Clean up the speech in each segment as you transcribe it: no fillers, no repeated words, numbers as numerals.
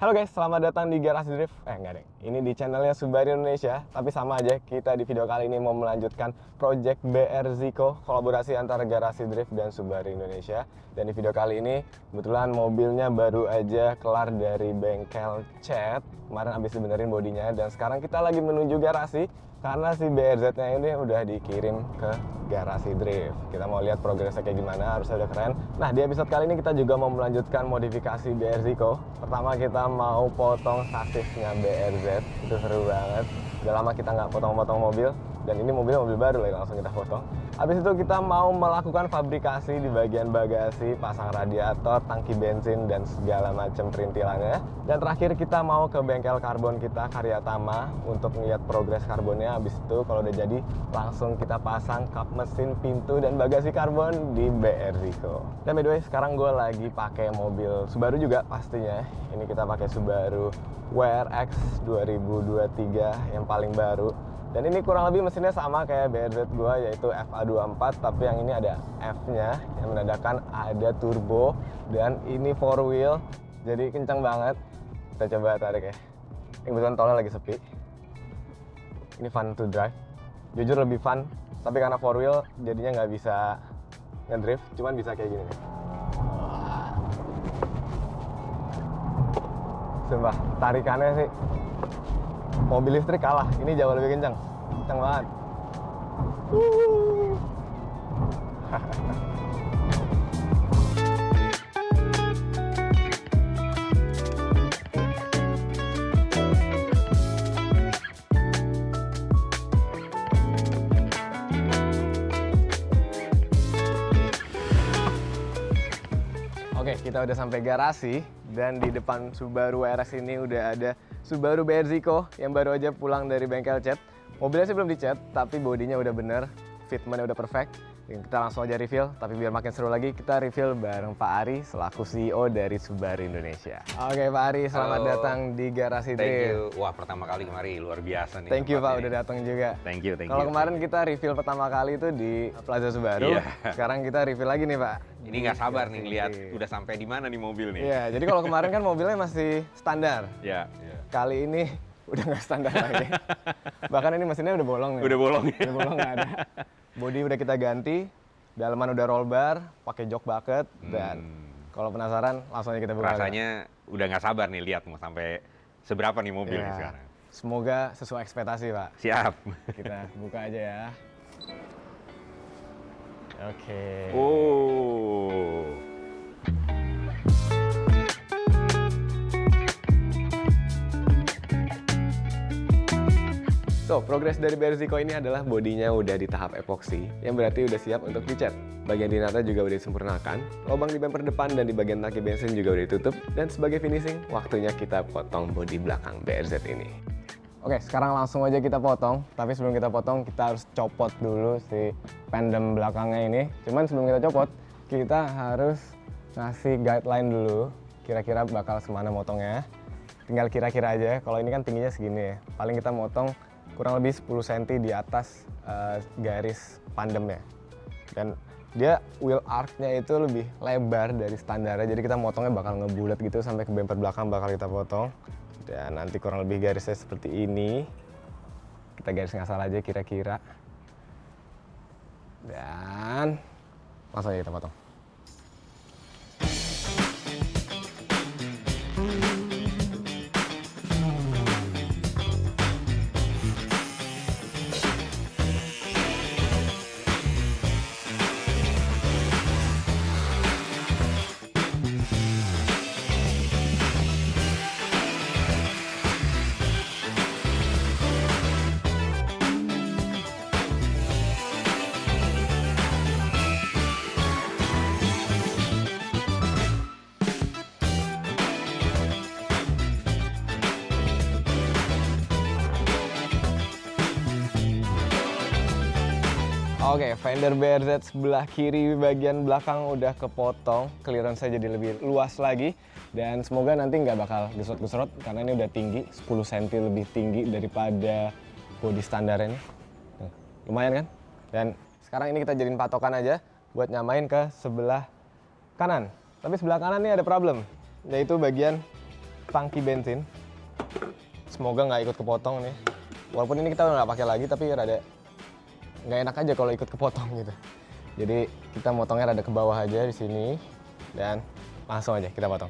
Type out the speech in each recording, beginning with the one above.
Halo guys, selamat datang di Garasi Drift. Enggak deh, ini di channelnya Subaru Indonesia. Tapi sama aja, kita di video kali ini mau melanjutkan project BR Zico, kolaborasi antara Garasi Drift dan Subaru Indonesia. Dan di video kali ini, kebetulan mobilnya baru aja kelar dari bengkel cat. Kemarin habis dibenerin bodinya, dan sekarang kita lagi menuju garasi karena si BRZ-nya ini udah dikirim ke Garasi Drift. Kita mau lihat progresnya kayak gimana, harusnya udah keren. Nah, di episode kali ini kita juga mau melanjutkan modifikasi BR Zico. Pertama kita mau potong sasisnya BRZ, itu seru banget. Udah lama kita nggak potong-potong mobil, dan ini mobil baru lagi, langsung kita potong. Habis itu kita mau melakukan fabrikasi di bagian bagasi, pasang radiator, tangki bensin, dan segala macam perintilannya. Dan terakhir kita mau ke bengkel karbon kita, Karyatama, untuk melihat progres karbonnya. Habis itu kalau udah jadi, langsung kita pasang kap mesin, pintu, dan bagasi karbon di BR Zico. Dan by the way, sekarang gue lagi pakai mobil Subaru juga pastinya. Ini kita pakai Subaru WRX 2023 yang paling baru. Dan ini kurang lebih mesinnya sama kayak BRZ gua, yaitu FA24, tapi yang ini ada F-nya yang menandakan ada turbo, dan ini 4 wheel, jadi kencang banget. Kita coba tarik ya. Ini kebetulan tolnya lagi sepi. Ini fun to drive. Jujur lebih fun, tapi karena 4 wheel jadinya nggak bisa ngedrift, cuman bisa kayak gini nih. Sumpah, tarikannya sih mobil listrik kalah, ini jauh lebih kencang banget. Oke, kita udah sampai garasi, dan di depan Subaru WRX ini udah ada Subaru BR Zico yang baru aja pulang dari bengkel cat. Mobilnya sih belum dicat, tapi bodinya udah bener, fitmentnya udah perfect. Dan kita langsung aja review, tapi biar makin seru lagi, kita review bareng Pak Ari selaku CEO dari Subaru Indonesia. Oke Pak Ari, selamat datang di Garasi Drift. Thank you. Wah, pertama kali kemari, luar biasa nih. Thank you Pak, udah datang juga. Thank you. Kalau kemarin kita review pertama kali itu di Plaza Subaru, sekarang kita review lagi nih Pak. Ini nggak sabar nih lihat udah sampai di mana nih mobil nih. Iya, jadi kalau kemarin kan mobilnya masih standar. Iya. Kali ini udah nggak standar lagi. Bahkan ini mesinnya udah bolong nih. Udah bolong ya? Udah bolong, nggak ada. Bodi udah kita ganti, dalaman udah roll bar, pakai jok bucket, dan kalau penasaran langsung aja kita buka. Rasanya udah nggak sabar nih lihat mau sampai seberapa nih mobil nih sekarang. Semoga sesuai ekspektasi Pak. Siap. Kita buka aja ya. Oke. Oh. So, progres dari BR Zico ini adalah bodinya udah di tahap epoksi, yang berarti udah siap untuk dicat. Bagian dinata juga udah disempurnakan, lubang di bumper depan dan di bagian tangki bensin juga udah ditutup, dan sebagai finishing, waktunya kita potong bodi belakang BRZ ini. Oke, sekarang langsung aja kita potong, tapi sebelum kita potong, kita harus copot dulu si pendem belakangnya ini. Cuman sebelum kita copot, kita harus ngasih guideline dulu, kira-kira bakal semana motongnya. Tinggal kira-kira aja, kalau ini kan tingginya segini ya, paling kita motong kurang lebih 10 cm di atas garis pandemnya. Dan dia wheel arc-nya itu lebih lebar dari standarnya, jadi kita motongnya bakal ngebulat gitu sampai ke bumper belakang bakal kita potong. Dan nanti kurang lebih garisnya seperti ini. Kita garis ngasal aja kira-kira. Dan langsung aja kita potong. Oke, fender BRZ sebelah kiri bagian belakang udah kepotong, clearance-nya jadi lebih luas lagi, dan semoga nanti nggak bakal gesrot-gesrot karena ini udah tinggi, 10 cm lebih tinggi daripada bodi standarnya ini. Lumayan kan? Dan sekarang ini kita jadiin patokan aja buat nyamain ke sebelah kanan. Tapi sebelah kanan ini ada problem, yaitu bagian tangki bensin. Semoga nggak ikut kepotong nih. Walaupun ini kita udah nggak pakai lagi, tapi rada nggak enak aja kalau ikut kepotong gitu. Jadi kita motongnya rada ke bawah aja di sini dan langsung aja kita potong.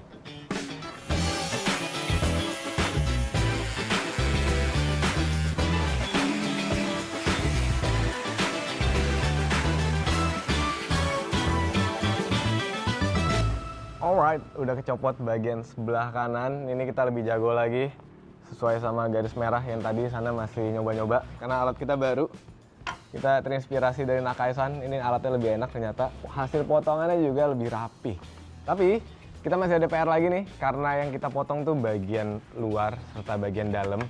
Alright, udah kecopot bagian sebelah kanan. Ini kita lebih jago lagi sesuai sama garis merah yang tadi sana masih nyoba-nyoba. Karena alat kita baru, kita terinspirasi dari Nakaisan. Ini alatnya lebih enak ternyata. Hasil potongannya juga lebih rapi. Tapi kita masih ada PR lagi nih, karena yang kita potong tuh bagian luar serta bagian dalam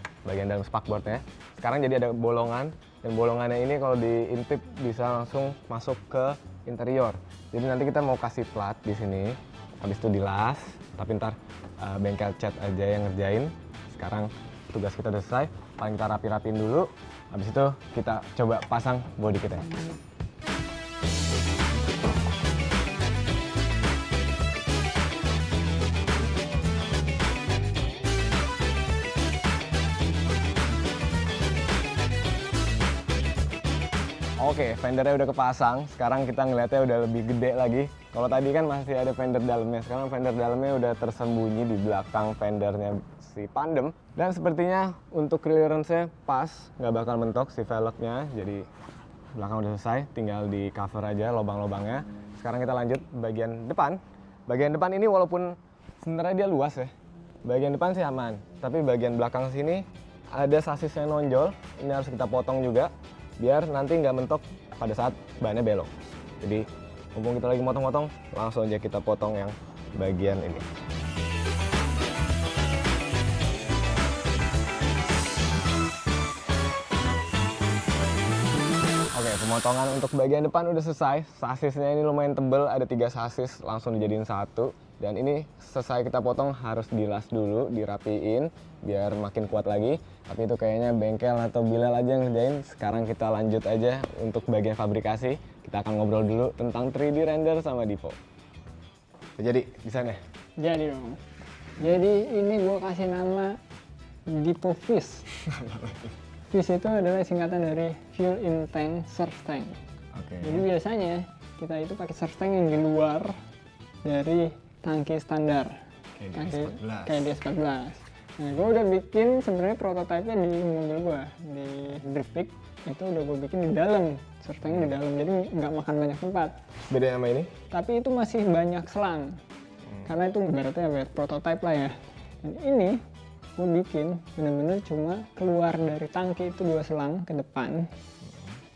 spakboardnya. Sekarang jadi ada bolongan, dan bolongannya ini kalau diintip bisa langsung masuk ke interior. Jadi nanti kita mau kasih plat di sini, habis itu dilas, tapi ntar bengkel cat aja yang ngerjain. Sekarang tugas kita udah selesai, paling kita rapi-rapiin dulu, habis itu kita coba pasang bodi kita. Oke, fendernya udah kepasang. Sekarang kita ngeliatnya udah lebih gede lagi. Kalau tadi kan masih ada fender dalamnya. Sekarang fender dalamnya udah tersembunyi di belakang fendernya si Pandem. Dan sepertinya untuk clearance-nya pas, nggak bakal mentok si velgnya. Jadi belakang udah selesai, tinggal di cover aja lubang-lubangnya. Sekarang kita lanjut bagian depan. Bagian depan ini walaupun sebenarnya dia luas ya. Bagian depan sih aman, tapi bagian belakang sini ada sasis yang nonjol. Ini harus kita potong juga, biar nanti nggak mentok pada saat bannya belok. Jadi mumpung kita lagi motong-motong, langsung aja kita potong yang bagian ini. Oke, pemotongan untuk bagian depan udah selesai. Sasisnya ini lumayan tebel, ada 3 sasis langsung dijadiin satu. Dan ini selesai kita potong harus dilas dulu, dirapiin biar makin kuat lagi. Tapi itu kayaknya bengkel atau Bilal aja yang ngerjain. Sekarang kita lanjut aja untuk bagian fabrikasi. Kita akan ngobrol dulu tentang 3D render sama Dipo. Jadi, bisa nih? Jadi dong. Jadi ini gue kasih nama Dipo Fish. Fish itu adalah singkatan dari Fuel in Tank Surf Tank. Oke. Jadi biasanya kita itu pakai surf tank yang di luar dari tangki standar. Kayak DS14. Nah, gue udah bikin sebenarnya prototipenya di mobil gue, di Driftpick. Itu udah gue bikin di dalam, surf tanknya di dalam, jadi nggak makan banyak tempat. Beda sama ini? Tapi itu masih banyak selang. Karena itu ibaratnya prototipe lah ya. Dan ini gue bikin bener-bener cuma keluar dari tangki itu 2 selang ke depan.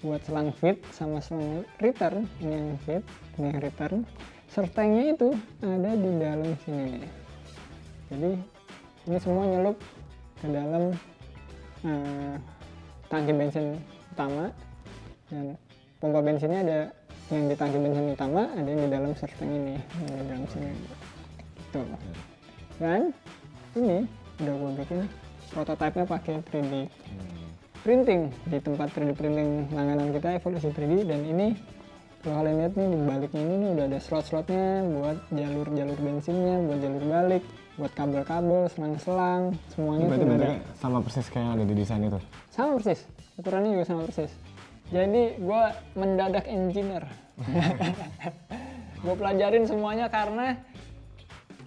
Buat selang feed sama selang return. Ini yang feed, ini yang return. Surf tanknya itu ada di dalam sini. Jadi ini semua nyelup ke dalam tangki bensin utama, dan pompa bensinnya ada yang di tangki bensin utama, ada yang di dalam surf tank ini, yang di dalam sini. Gitu. Dan ini udah gue bikin prototipenya pakai 3D printing di tempat 3D printing langganan kita, Evolusi 3D. Dan ini kalau kalian lihat nih di baliknya ini udah ada slot-slotnya buat jalur-jalur bensinnya, buat jalur balik, buat kabel-kabel, selang-selang, semuanya Berarti tuh udah bentuknya sama persis kayak yang ada di desain itu? sama persis, ukurannya juga sama persis. Jadi gue mendadak engineer. Gue pelajarin semuanya karena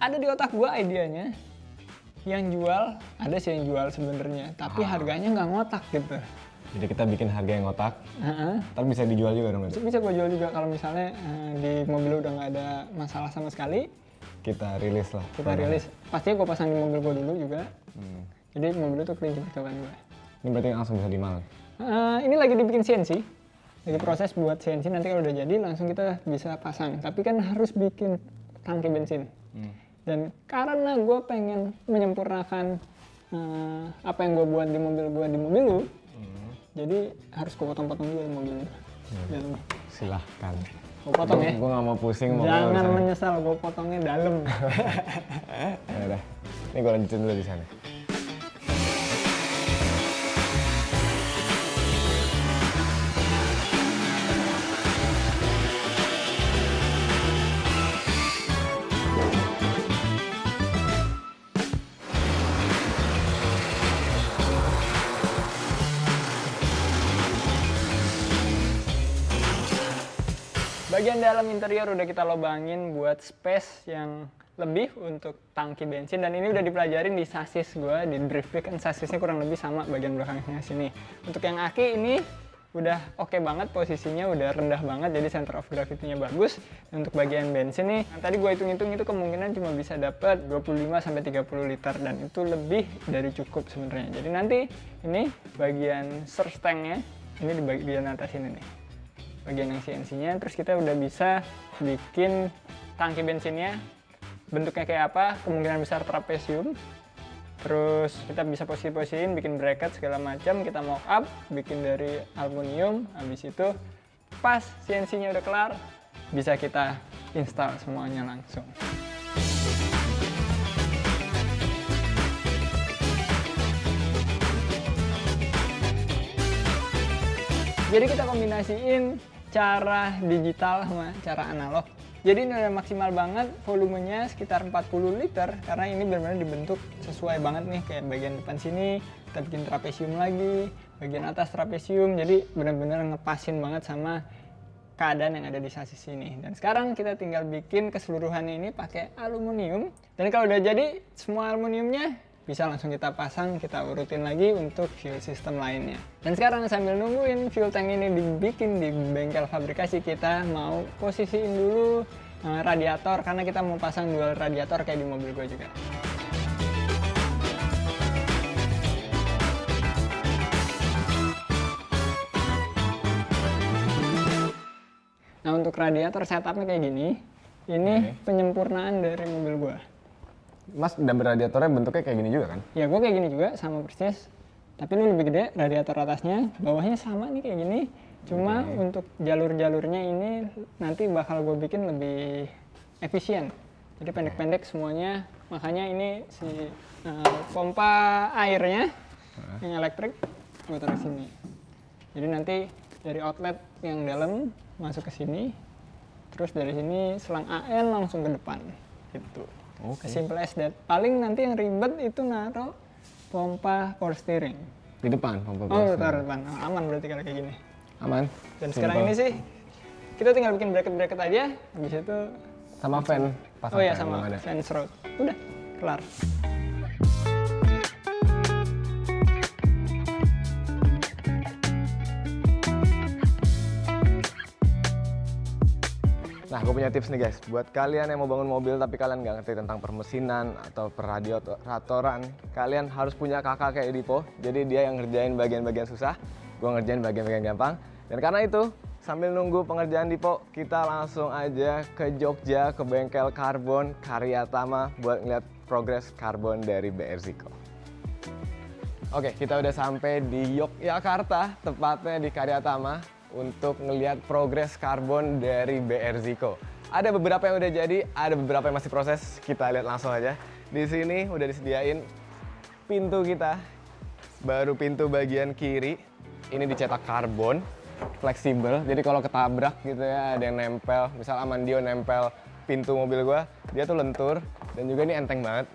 ada di otak gue idenya. Yang jual, ada sih yang jual sebenarnya, tapi harganya nggak ngotak gitu. Jadi kita bikin harga yang ngotak, tapi bisa dijual juga dong? Bisa gue jual juga kalau misalnya di mobil udah nggak ada masalah sama sekali. Kita rilis lah. Kita rilis, pastinya gue pasang di mobil gue dulu juga. Jadi mobil itu kelinci percobaan gue. Ini berarti langsung bisa dimalang? Ini lagi dibikin CNC, lagi proses buat CNC, nanti kalau udah jadi langsung kita bisa pasang. Tapi kan harus bikin tangki bensin. Dan karena gue pengen menyempurnakan apa yang gue buat di mobil lu, jadi harus gue potong-potong juga di mobil lu. Silahkan. Gue potong ya. Gue nggak mau pusing. Jangan menyesal, gue potongnya dalam. Ya udah, ini gue lanjutin dulu di sana. Bagian dalam interior udah kita lobangin buat space yang lebih untuk tangki bensin, dan ini udah dipelajarin di sasis gue di Driftway, kan sasisnya kurang lebih sama bagian belakangnya sini. Untuk yang aki ini udah oke banget, posisinya udah rendah banget jadi center of gravity-nya bagus. Untuk bagian bensin nih, tadi gue hitung-hitung itu kemungkinan cuma bisa dapat 25-30 liter, dan itu lebih dari cukup sebenarnya. Jadi nanti ini bagian surge tank-nya ini di bagian atas ini nih, bagian yang CNC-nya. Terus kita udah bisa bikin tangki bensinnya bentuknya kayak apa, kemungkinan besar trapesium. Terus kita bisa posisi-posisiin, bikin bracket segala macam, kita mock up, bikin dari aluminium. Habis itu pas CNC-nya udah kelar, bisa kita install semuanya langsung. Jadi kita kombinasiin cara digital sama cara analog. Jadi ini udah maksimal banget, volumenya sekitar 40 liter, karena ini benar-benar dibentuk sesuai banget nih, kayak bagian depan sini kita bikin trapesium lagi, bagian atas trapesium, jadi benar-benar ngepasin banget sama keadaan yang ada di sasis ini. Dan sekarang kita tinggal bikin keseluruhannya ini pakai aluminium, dan kalau udah jadi semua aluminiumnya bisa langsung kita pasang, kita urutin lagi untuk fuel system lainnya. Dan sekarang sambil nungguin fuel tank ini dibikin di bengkel fabrikasi, kita mau posisiin dulu radiator, karena kita mau pasang dual radiator kayak di mobil gue juga. Nah, untuk radiator setupnya kayak gini, ini penyempurnaan dari mobil gue. Mas, dan radiatornya bentuknya kayak gini juga kan? Ya, gue kayak gini juga, sama persis. Tapi lu lebih gede, radiator atasnya, bawahnya sama nih kayak gini. Cuma untuk jalur-jalurnya ini nanti bakal gue bikin lebih efisien. Jadi pendek-pendek semuanya, makanya ini si pompa airnya yang elektrik gue taruh sini. Jadi nanti dari outlet yang dalam masuk ke sini, terus dari sini selang AN langsung ke depan, gitu. Simple as that. Paling nanti yang ribet itu naruh pompa power steering Di depan pompa oh power taruh depan. Oh, aman berarti kalau kayak gini. Aman. Dan sekarang ini sih kita tinggal bikin bracket aja, habis itu Sama fan pasang. oh ya fan, sama belum ada. fence road, udah kelar. Nah, gue punya tips nih guys, buat kalian yang mau bangun mobil tapi kalian nggak ngerti tentang permesinan atau perradiatoran, kalian harus punya kakak kayak Dipo. Jadi dia yang ngerjain bagian-bagian susah, gue ngerjain bagian-bagian gampang. Dan karena itu, sambil nunggu pengerjaan Dipo, kita langsung aja ke Jogja, ke bengkel karbon Karyatama buat ngeliat progres karbon dari BR Zico. Oke, kita udah sampai di Yogyakarta, tepatnya di Karyatama, untuk ngelihat progres karbon dari BR Zico. Ada beberapa yang udah jadi, ada beberapa yang masih proses. Kita lihat langsung aja. Di sini udah disediain pintu kita. Baru pintu bagian kiri, ini dicetak karbon, fleksibel. Jadi kalau ketabrak gitu ya, ada yang nempel, misal Amandio nempel pintu mobil gua, dia tuh lentur. Dan juga ini enteng banget.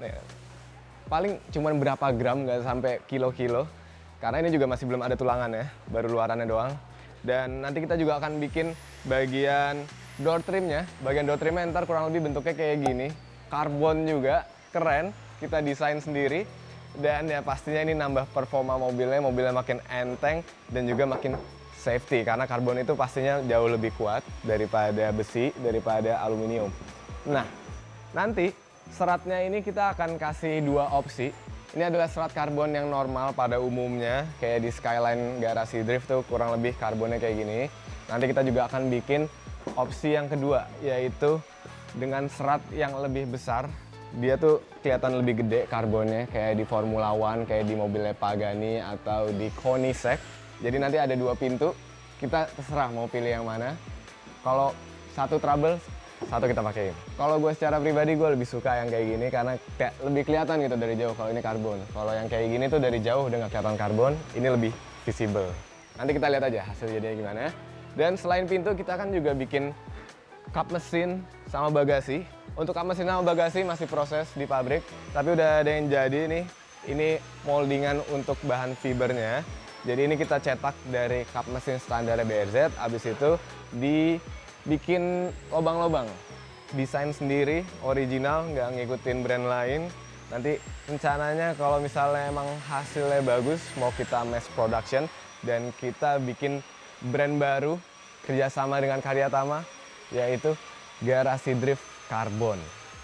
Paling cuma berapa gram, nggak sampai kilo-kilo. Karena ini juga masih belum ada tulangan ya, baru luarannya doang. Dan nanti kita juga akan bikin bagian door trimnya. Bagian door trimnya ntar kurang lebih bentuknya kayak gini. Karbon juga, keren. Kita desain sendiri. Dan ya pastinya ini nambah performa mobilnya. Mobilnya makin enteng dan juga makin safety. Karena karbon itu pastinya jauh lebih kuat daripada besi, daripada aluminium. Nah, nanti seratnya ini kita akan kasih dua opsi. Ini adalah serat karbon yang normal pada umumnya, kayak di Skyline garasi drift tuh kurang lebih karbonnya kayak gini. Nanti kita juga akan bikin opsi yang kedua, yaitu dengan serat yang lebih besar. Dia tuh kelihatan lebih gede karbonnya, kayak di Formula One, kayak di mobilnya Pagani atau di Koenigsegg. Jadi nanti ada dua pintu, kita terserah mau pilih yang mana. Kalau satu trouble, satu kita pakein. Kalau gue secara pribadi gue lebih suka yang kayak gini karena kayak lebih kelihatan gitu dari jauh kalau ini karbon. Kalau yang kayak gini tuh dari jauh udah nggak kelihatan karbon, ini lebih visible. Nanti kita lihat aja hasil jadinya gimana. Dan selain pintu kita kan juga bikin kap mesin sama bagasi. Untuk kap mesin sama bagasi masih proses di pabrik, tapi udah ada yang jadi nih. Ini moldingan untuk bahan fibernya. Jadi ini kita cetak dari kap mesin standar BRZ, abis itu di bikin lobang-lobang. Desain sendiri, original, nggak ngikutin brand lain. Nanti rencananya kalau misalnya emang hasilnya bagus, mau kita mass production dan kita bikin brand baru kerjasama dengan Karya Tama, yaitu Garasi Drift Carbon.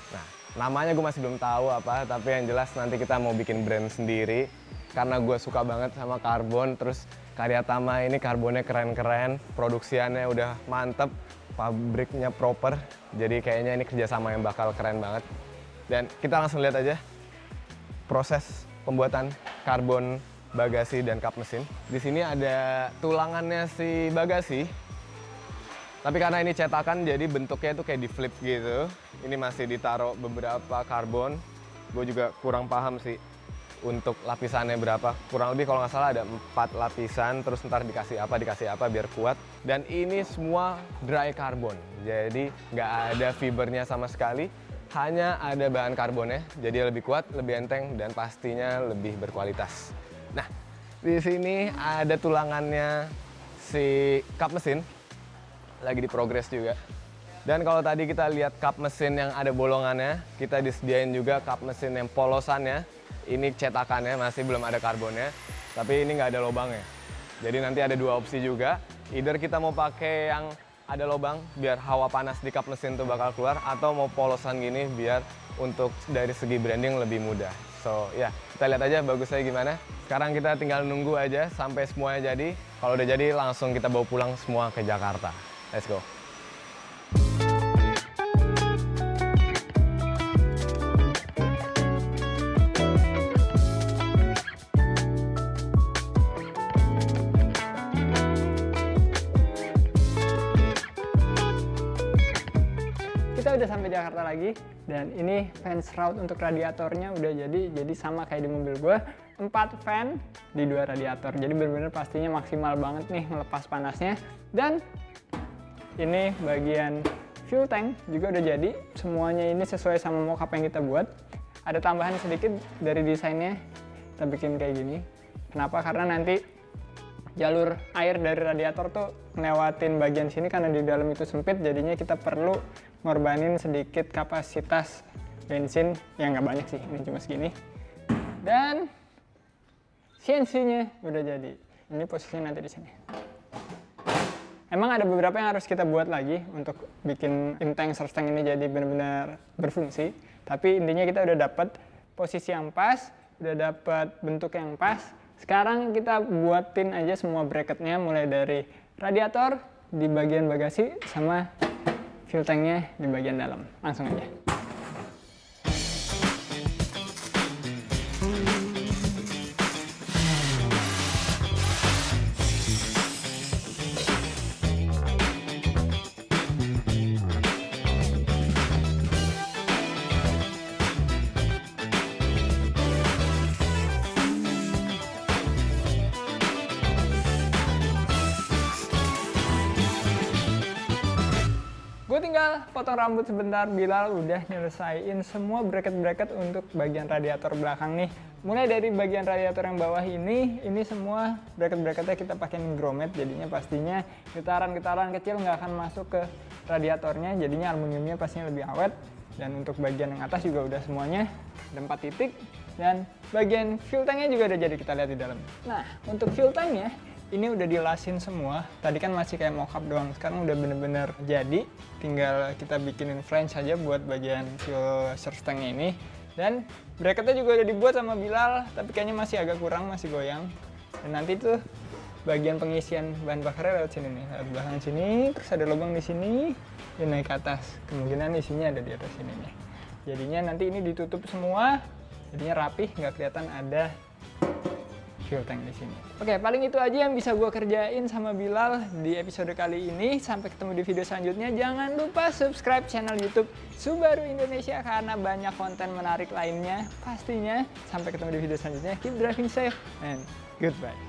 Nah, namanya gue masih belum tahu apa, tapi yang jelas nanti kita mau bikin brand sendiri karena gue suka banget sama karbon. Terus Karya Tama ini karbonnya keren-keren, produksiannya udah mantep, pabriknya proper, jadi kayaknya ini kerjasama yang bakal keren banget. Dan kita langsung lihat aja proses pembuatan karbon bagasi dan kap mesin. Di sini ada tulangannya si bagasi, tapi karena ini cetakan jadi bentuknya itu kayak di flip gitu. Ini masih ditaruh beberapa karbon. Gue juga kurang paham sih untuk lapisannya berapa. Kurang lebih kalau nggak salah ada 4 lapisan, terus ntar dikasih apa biar kuat. Dan ini semua dry carbon, jadi nggak ada fibernya sama sekali. Hanya ada bahan karbonnya, jadi lebih kuat, lebih enteng, dan pastinya lebih berkualitas. Nah, di sini ada tulangannya si kap mesin, lagi diprogres juga. Dan kalau tadi kita lihat kap mesin yang ada bolongannya, kita disediain juga kap mesin yang polosannya. Ini cetakannya, masih belum ada karbonnya, tapi ini nggak ada lubangnya. Jadi nanti ada 2 opsi juga, either kita mau pakai yang ada lubang biar hawa panas di kap mesin tuh bakal keluar, atau mau polosan gini biar untuk dari segi branding lebih mudah. So ya, kita lihat aja bagusnya gimana. Sekarang kita tinggal nunggu aja sampai semuanya jadi. Kalau udah jadi langsung kita bawa pulang semua ke Jakarta. Let's go. Kita udah sampai Jakarta lagi, dan ini fan shroud untuk radiatornya udah jadi sama kayak di mobil gue, 4 fan di 2 radiator, jadi bener-bener pastinya maksimal banget nih melepas panasnya. Dan ini bagian fuel tank juga udah jadi, semuanya ini sesuai sama mockup yang kita buat. Ada tambahan sedikit dari desainnya, kita bikin kayak gini. Kenapa? Karena nanti jalur air dari radiator tuh ngelewatin bagian sini, karena di dalam itu sempit, jadinya kita perlu ngorbanin sedikit kapasitas bensin, yang nggak banyak sih, ini cuma segini. Dan CNC-nya udah jadi. Ini posisinya nanti di sini. Emang ada beberapa yang harus kita buat lagi untuk bikin intang surstang ini jadi benar-benar berfungsi. Tapi intinya kita udah dapat posisi yang pas, udah dapat bentuk yang pas. Sekarang kita buatin aja semua bracketnya, mulai dari radiator di bagian bagasi sama fuel tanknya di bagian dalam. Langsung aja. Gue tinggal potong rambut sebentar, Bilal udah nyelesain semua bracket-bracket untuk bagian radiator belakang nih. Mulai dari bagian radiator yang bawah ini semua bracket-bracketnya kita pakai grommet, jadinya pastinya getaran-getaran kecil nggak akan masuk ke radiatornya, jadinya aluminiumnya pastinya lebih awet. Dan untuk bagian yang atas juga udah semuanya, ada 4 titik. Dan bagian fuel tanknya juga udah jadi, kita lihat di dalam. Nah, untuk fuel tanknya, ini udah dilasin semua. Tadi kan masih kayak mockup doang, sekarang udah bener-bener jadi. Tinggal kita bikinin flange aja buat bagian fuel surge tank ini. Dan bracketnya juga udah dibuat sama Bilal, tapi kayaknya masih agak kurang, masih goyang. Dan nanti tuh bagian pengisian bahan bakarnya lewat sini nih, lewat belakang sini, terus ada lubang di sini, dia naik ke atas. Kemungkinan isinya ada di atas sini nih. Jadinya nanti ini ditutup semua, jadinya rapih, nggak kelihatan ada fuel tank di sini. Oke, paling itu aja yang bisa gue kerjain sama Bilal di episode kali ini. Sampai ketemu di video selanjutnya. Jangan lupa subscribe channel YouTube Subaru Indonesia karena banyak konten menarik lainnya pastinya. Sampai ketemu di video selanjutnya. Keep driving safe and goodbye.